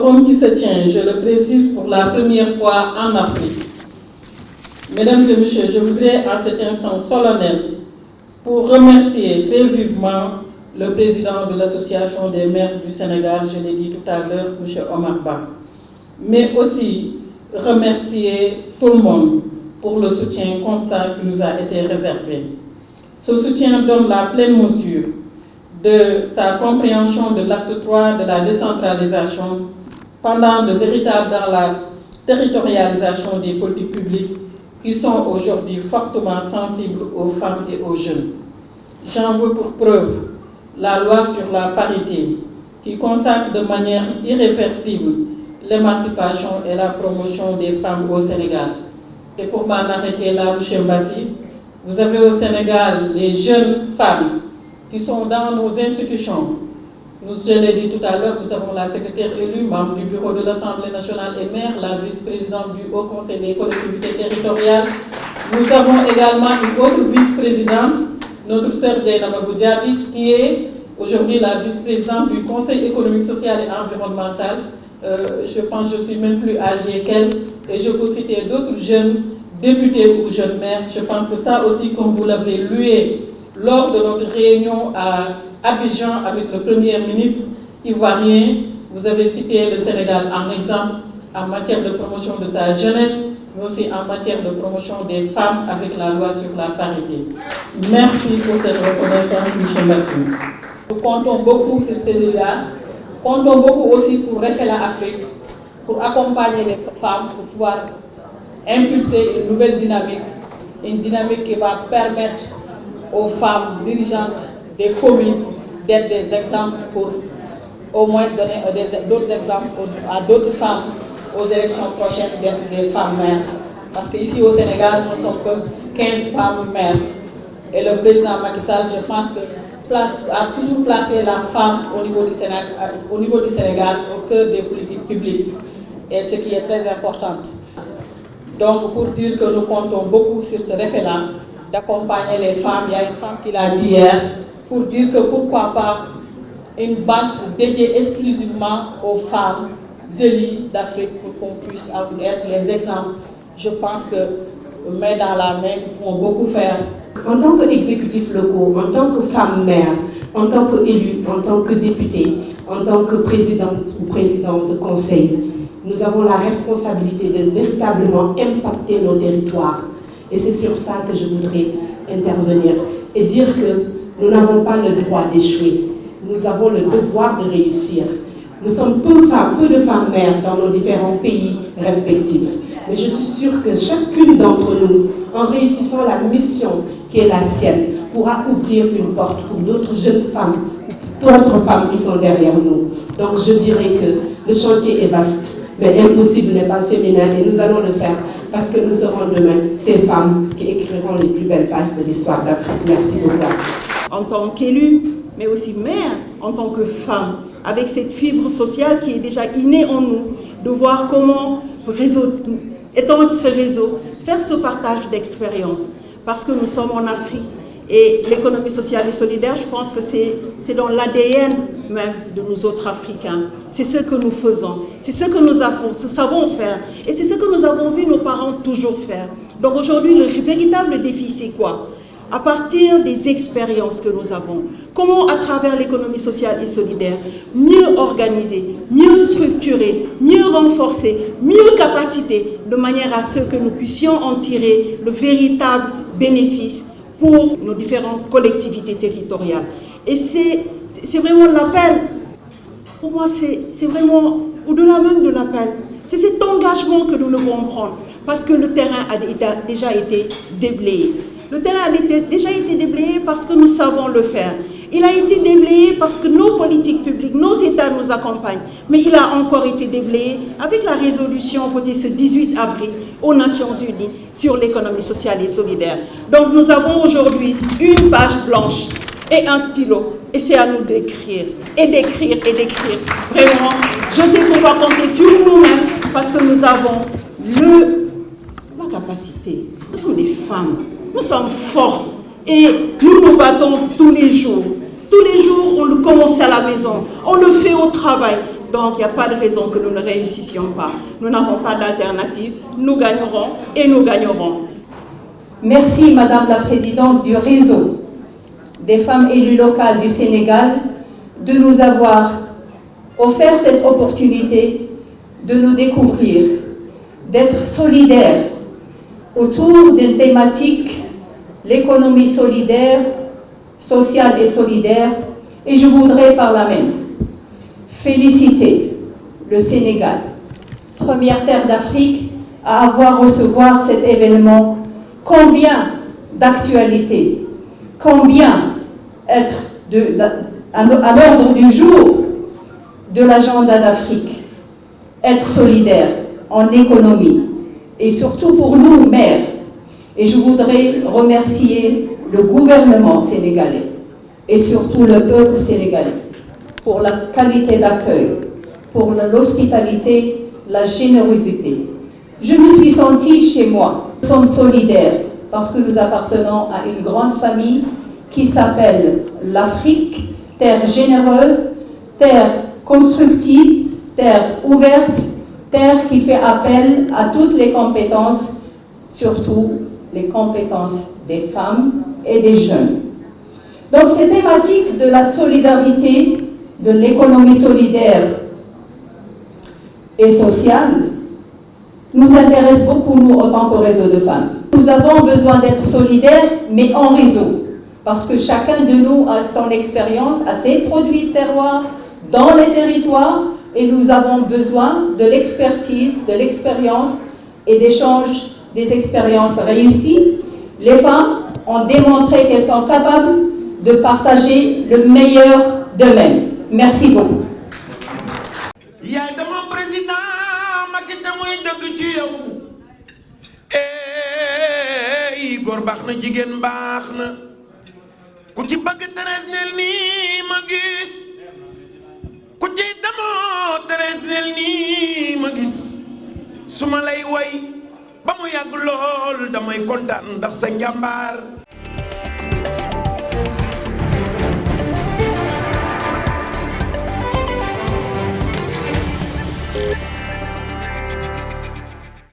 Forum qui se tient, je le précise, pour la première fois en Afrique. Mesdames et messieurs, je voudrais à cet instant solennel pour remercier très vivement le président de l'Association des maires du Sénégal, je l'ai dit tout à l'heure, M. Omar Ba, mais aussi remercier tout le monde pour le soutien constant qui nous a été réservé. Ce soutien donne la pleine mesure de sa compréhension de l'acte 3 de la décentralisation pendant de véritables dans la territorialisation des politiques publiques qui sont aujourd'hui fortement sensibles aux femmes et aux jeunes. J'en veux pour preuve la loi sur la parité qui consacre de manière irréversible l'émancipation et la promotion des femmes au Sénégal. Et pour m'en arrêter là, M. Mbassi, vous avez au Sénégal les jeunes femmes qui sont dans nos institutions. Je l'ai dit tout à l'heure, nous avons la secrétaire élue, membre du bureau de l'Assemblée nationale et maire, la vice-présidente du Haut Conseil des collectivités territoriales. Nous avons également une autre vice-présidente, notre sœur Diana Boudjabi, qui est aujourd'hui la vice-présidente du Conseil économique, social et environnemental. Je pense que je suis même plus âgée qu'elle. Et je peux citer d'autres jeunes députés ou jeunes maires. Je pense que ça aussi, comme vous l'avez loué lors de notre réunion à Abidjan avec le Premier ministre ivoirien, vous avez cité le Sénégal en exemple en matière de promotion de sa jeunesse, mais aussi en matière de promotion des femmes avec la loi sur la parité. Merci pour cette reconnaissance, M. Mbassi. Nous comptons beaucoup sur ces lieux-là. Comptons beaucoup aussi pour refaire l'Afrique, pour accompagner les femmes, pour pouvoir impulser une nouvelle dynamique, une dynamique qui va permettre aux femmes dirigeantes des communes d'être des exemples pour au moins donner d'autres exemples à d'autres femmes aux élections prochaines d'être des femmes mères. Parce qu'ici au Sénégal, nous ne sommes que 15 femmes mères. Et le président Macky Sall, je pense que a toujours placé la femme au niveau du Sénégal au cœur des politiques publiques, et ce qui est très important. Donc, pour dire que nous comptons beaucoup sur ce référent, d'accompagner les femmes, il y a une femme qui l'a dit hier, pour dire que pourquoi pas une banque dédiée exclusivement aux femmes zélies d'Afrique pour qu'on puisse être les exemples. Je pense que main dans la main, nous pouvons beaucoup faire. En tant qu'exécutifs locaux, en tant que femme mère, en tant qu'élue, en tant que députée, en tant que présidente ou président de conseil, nous avons la responsabilité de véritablement impacter nos territoires. Et c'est sur ça que je voudrais intervenir et dire que nous n'avons pas le droit d'échouer. Nous avons le devoir de réussir. Nous sommes peu de femmes mères dans nos différents pays respectifs. Mais je suis sûre que chacune d'entre nous, en réussissant la mission qui est la sienne, pourra ouvrir une porte pour d'autres jeunes femmes, d'autres femmes qui sont derrière nous. Donc je dirais que le chantier est vaste, mais impossible n'est pas féminin et nous allons le faire parce que nous serons demain ces femmes qui écriront les plus belles pages de l'histoire d'Afrique. Merci beaucoup. En tant qu'élue, mais aussi mère, en tant que femme, avec cette fibre sociale qui est déjà innée en nous, de voir comment étendre ce réseau, faire ce partage d'expérience, parce que nous sommes en Afrique et l'économie sociale et solidaire, je pense que c'est dans l'ADN même de nous autres Africains. C'est ce que nous faisons, c'est ce que nous savons faire et c'est ce que nous avons vu nos parents toujours faire. Donc aujourd'hui, le véritable défi, c'est quoi? À partir des expériences que nous avons, comment à travers l'économie sociale et solidaire, mieux organiser, mieux structurer, mieux renforcer, mieux capaciter, de manière à ce que nous puissions en tirer le véritable bénéfice pour nos différentes collectivités territoriales. Et c'est vraiment l'appel, pour moi c'est vraiment au-delà même de l'appel, c'est cet engagement que nous devons prendre, parce que le terrain a déjà été déblayé. Le terrain a déjà été déblayé parce que nous savons le faire. Il a été déblayé parce que nos politiques publiques, nos États nous accompagnent. Mais il a encore été déblayé avec la résolution votée ce 18 avril aux Nations Unies sur l'économie sociale et solidaire. Donc nous avons aujourd'hui une page blanche et un stylo. Et c'est à nous d'écrire, et d'écrire, et d'écrire. Vraiment, je sais qu'on va compter sur nous-mêmes parce que nous avons la capacité. Nous sommes des femmes. Nous sommes fortes et nous nous battons tous les jours. Tous les jours, on le commence à la maison, on le fait au travail. Donc, il n'y a pas de raison que nous ne réussissions pas. Nous n'avons pas d'alternative. Nous gagnerons et nous gagnerons. Merci, Madame la Présidente du réseau des femmes élues locales du Sénégal, de nous avoir offert cette opportunité de nous découvrir, d'être solidaires autour d'une thématique, l'économie solidaire, sociale et solidaire. Et je voudrais par là même féliciter le Sénégal, première terre d'Afrique à avoir recevoir cet événement. Combien d'actualités, combien être à l'ordre du jour de l'agenda d'Afrique, être solidaire en économie et surtout pour nous, maires. Et je voudrais remercier le gouvernement sénégalais et surtout le peuple sénégalais pour la qualité d'accueil, pour l'hospitalité, la générosité. Je me suis sentie chez moi. Nous sommes solidaires parce que nous appartenons à une grande famille qui s'appelle l'Afrique, terre généreuse, terre constructive, terre ouverte, terre qui fait appel à toutes les compétences, surtout les compétences des femmes et des jeunes. Donc ces thématiques de la solidarité, de l'économie solidaire et sociale nous intéressent beaucoup, nous, en tant que réseau de femmes. Nous avons besoin d'être solidaires, mais en réseau, parce que chacun de nous a son expérience, a ses produits de terroir dans les territoires, et nous avons besoin de l'expertise, de l'expérience et d'échange des expériences réussies. Les femmes ont démontré qu'elles sont capables de partager le meilleur d'eux-mêmes. Merci beaucoup. yaay dama président Macky te muy dëgg ci yow góor baax na jigéen baax na ku ci bëgg Thérèse nel nii ma gis ku ci demoo Thérèse nel nii ma gis su ma lay way ba mu yàgg lool damay kontaan ndax sa njàmbaar